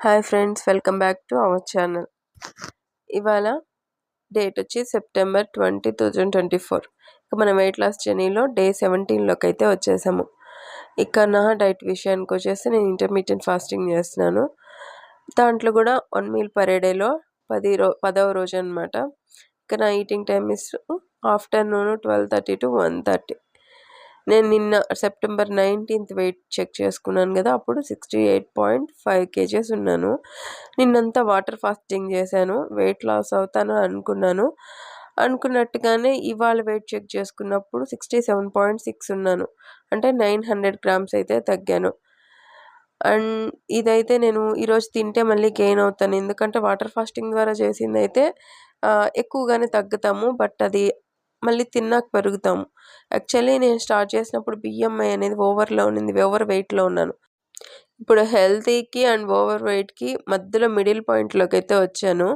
Hi friends, welcome back to our channel. ఇవాళ date వచ్చి September 2024. ఇక మనం వెయిట్ లాస్ జర్నీలో డే 17లోకి అయితే వచ్చేసాము. ఇక నా డైట్ విషయానికి వచ్చేసి నేను ఇంటర్మీడియట్ ఫాస్టింగ్ చేస్తున్నాను. దాంట్లో కూడా 1 మీల్ పర్ డేలో 10వ రోజు అనమాట. ఇక నా eating time is afternoon 12:30 to 1:30. నేను నిన్న సెప్టెంబర్ 19th వెయిట్ చెక్ చేసుకున్నాను కదా, అప్పుడు 68.5 kgs ఉన్నాను. నిన్నంతా వాటర్ ఫాస్టింగ్ చేశాను. వెయిట్ లాస్ అవుతాను అనుకున్నట్టుగానే ఇవాళ వెయిట్ చెక్ చేసుకున్నప్పుడు 67.6 ఉన్నాను. అంటే 900 grams అయితే తగ్గాను. అండ్ ఇదైతే నేను ఈరోజు తింటే మళ్ళీ గెయిన్ అవుతాను, ఎందుకంటే వాటర్ ఫాస్టింగ్ ద్వారా చేసింది అయితే ఎక్కువగానే తగ్గుతాము, బట్ అది మళ్ళీ తిన్నాక పెరుగుతాము. యాక్చువల్లీ నేను స్టార్ట్ చేసినప్పుడు బిఎంఐ అనేది ఓవర్ వెయిట్లో ఉన్నాను. ఇప్పుడు హెల్తీకి అండ్ ఓవర్ వెయిట్కి మధ్యలో మిడిల్ పాయింట్లోకి అయితే వచ్చాను.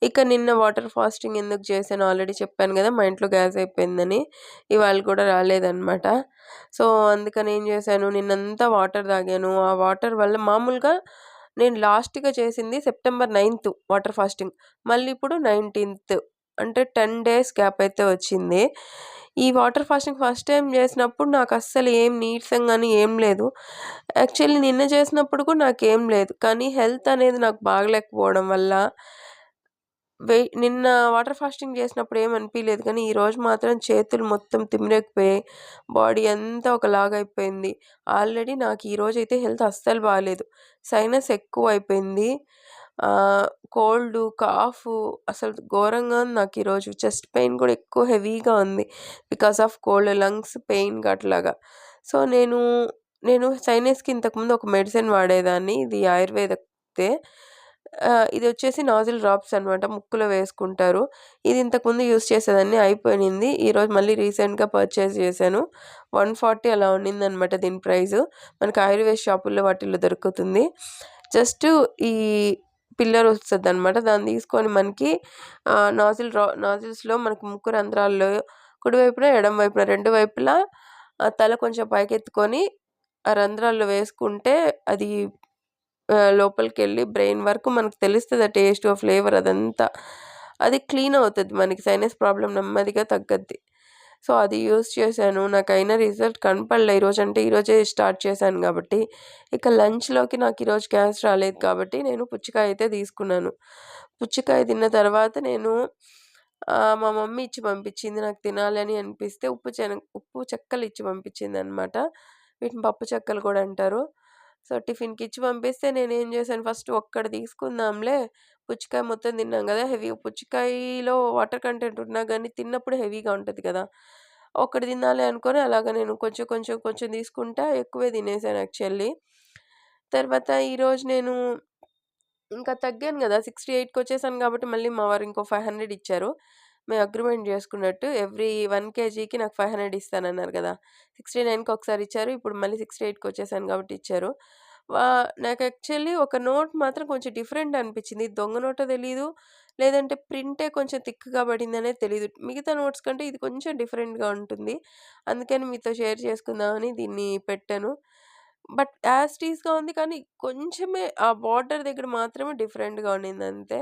ఇక నిన్న వాటర్ ఫాస్టింగ్ ఎందుకు చేశాను ఆల్రెడీ చెప్పాను కదా, మా ఇంట్లో గ్యాస్ అయిపోయిందని. ఇవాళ కూడా రాలేదన్నమాట. సో అందుకని ఏం చేశాను, నిన్నంతా వాటర్ తాగాను. ఆ వాటర్ వల్ల మామూలుగా నేను లాస్ట్గా చేసింది సెప్టెంబర్ 9th వాటర్ ఫాస్టింగ్, మళ్ళీ ఇప్పుడు 19th, అంటే 10 days గ్యాప్ అయితే వచ్చింది. ఈ వాటర్ ఫాస్టింగ్ ఫస్ట్ టైం చేసినప్పుడు నాకు అస్సలు ఏం నీరసం కానీ ఏం లేదు. యాక్చువల్లీ నిన్న చేసినప్పుడు కూడా నాకేం లేదు, కానీ హెల్త్ అనేది నాకు బాగలేకపోవడం వల్ల నిన్న వాటర్ ఫాస్టింగ్ చేసినప్పుడు ఏమనిపించలేదు, కానీ ఈరోజు మాత్రం చేతులు మొత్తం తిమ్మిరెక్కిపోయాయి, బాడీ అంతా ఒకలాగా అయిపోయింది. ఆల్రెడీ నాకు ఈరోజు అయితే హెల్త్ అస్సలు బాగాలేదు. సైనస్ ఎక్కువ అయిపోయింది, కోల్డ్, కాఫ్ అసలు ఘోరంగా ఉంది నాకు ఈరోజు. చెస్ట్ పెయిన్ కూడా ఎక్కువ హెవీగా ఉంది because of cold, lungs pain అట్లాగా. సో నేను సైనస్కి ఇంతకుముందు ఒక మెడిసిన్ వాడేదాన్ని, ఇది ఆయుర్వేదతే. ఇది వచ్చేసి నాజిల్ డ్రాప్స్ అనమాట, ముక్కులో వేసుకుంటారు. ఇది ఇంతకుముందు యూస్ చేసేదాన్ని, అయిపోయింది. ఈరోజు మళ్ళీ రీసెంట్గా పర్చేస్ చేశాను. 140 అలా ఉన్నిందనమాట దీని ప్రైస్. మనకి ఆయుర్వేద షాపుల్లో వాటిల్లో దొరుకుతుంది. జస్ట్ ఈ పిల్లర్ వస్తుంది అనమాట, దాన్ని తీసుకొని మనకి నాజిల్స్లో మనకి ముక్కు రంధ్రాల్లో కుడివైపున ఎడమ వైపున రెండు వైపులా తల కొంచెం పైకెత్తుకొని ఆ రంధ్రాల్లో వేసుకుంటే అది లోపలికి వెళ్ళి బ్రెయిన్ వరకు మనకు తెలుస్తుంది, ఆ టేస్ట్, ఫ్లేవర్ అదంతా. అది క్లీన్ అవుతుంది, మనకి సైనస్ ప్రాబ్లం నెమ్మదిగా తగ్గద్ది. సో అది యూస్ చేశాను, నాకైనా రిజల్ట్ కనపడలే ఈరోజు, అంటే ఈరోజే స్టార్ట్ చేశాను కాబట్టి. ఇక లంచ్లోకి నాకు ఈరోజు గ్యాస్ రాలేదు కాబట్టి నేను పుచ్చకాయ అయితే తీసుకున్నాను. పుచ్చకాయ తిన్న తర్వాత నేను మా మమ్మీ ఇచ్చి పంపించింది, నాకు తినాలని అనిపిస్తే ఉప్పు చెక్కలు ఇచ్చి పంపించింది అనమాట. వీటిని పప్పు చెక్కలు కూడా అంటారు. సో టిఫిన్కి ఇచ్చి పంపిస్తే నేనేం చేశాను, ఫస్ట్ ఒక్కటి తీసుకుందాంలే, పుచ్చకాయ మొత్తం తిన్నాం కదా, పుచ్చకాయలో వాటర్ కంటెంట్ ఉన్నా కానీ తిన్నప్పుడు హెవీగా ఉంటుంది కదా, ఒక్కటి తినాలి అనుకొని అలాగ నేను కొంచెం కొంచెం కొంచెం తీసుకుంటా ఎక్కువే తినేసాను యాక్చువల్లీ. తర్వాత ఈరోజు నేను ఇంకా తగ్గాను కదా, 68కి వచ్చేసాను కాబట్టి మళ్ళీ మా వారు ఇంకో 500 ఇచ్చారు. మేము అగ్రిమెంట్ చేసుకున్నట్టు ఎవ్రీ 1 kgకి నాకు 500 ఇస్తానన్నారు కదా, 69కి ఒకసారి ఇచ్చారు, ఇప్పుడు మళ్ళీ 68కి వచ్చేసాను కాబట్టి ఇచ్చారు. నాకు యాక్చువల్లీ ఒక నోట్ మాత్రం కొంచెం డిఫరెంట్ అనిపించింది, దొంగ నోటో తెలీదు, లేదంటే ప్రింటే కొంచెం థిక్గా పడింది అనేది తెలియదు. మిగతా నోట్స్ కంటే ఇది కొంచెం డిఫరెంట్గా ఉంటుంది, అందుకని మీతో షేర్ చేసుకుందామని దీన్ని పెట్టాను. బట్ యాజ్ టీజ్గా ఉంది, కానీ కొంచెమే ఆ బార్డర్ దగ్గర మాత్రమే డిఫరెంట్గా ఉండింది అంతే.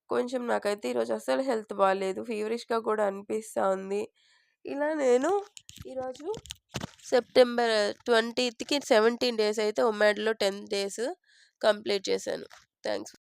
కొంచెం నాకైతే ఈరోజు అస్సలు హెల్త్ బాగాలేదు, ఫీవరిష్గా కూడా అనిపిస్తూ ఉంది. ఇలా నేను ఈరోజు సెప్టెంబర్ 20కి 17 days అయితే ఒమాడ్లో 10 days కంప్లీట్ చేశాను. థ్యాంక్స్.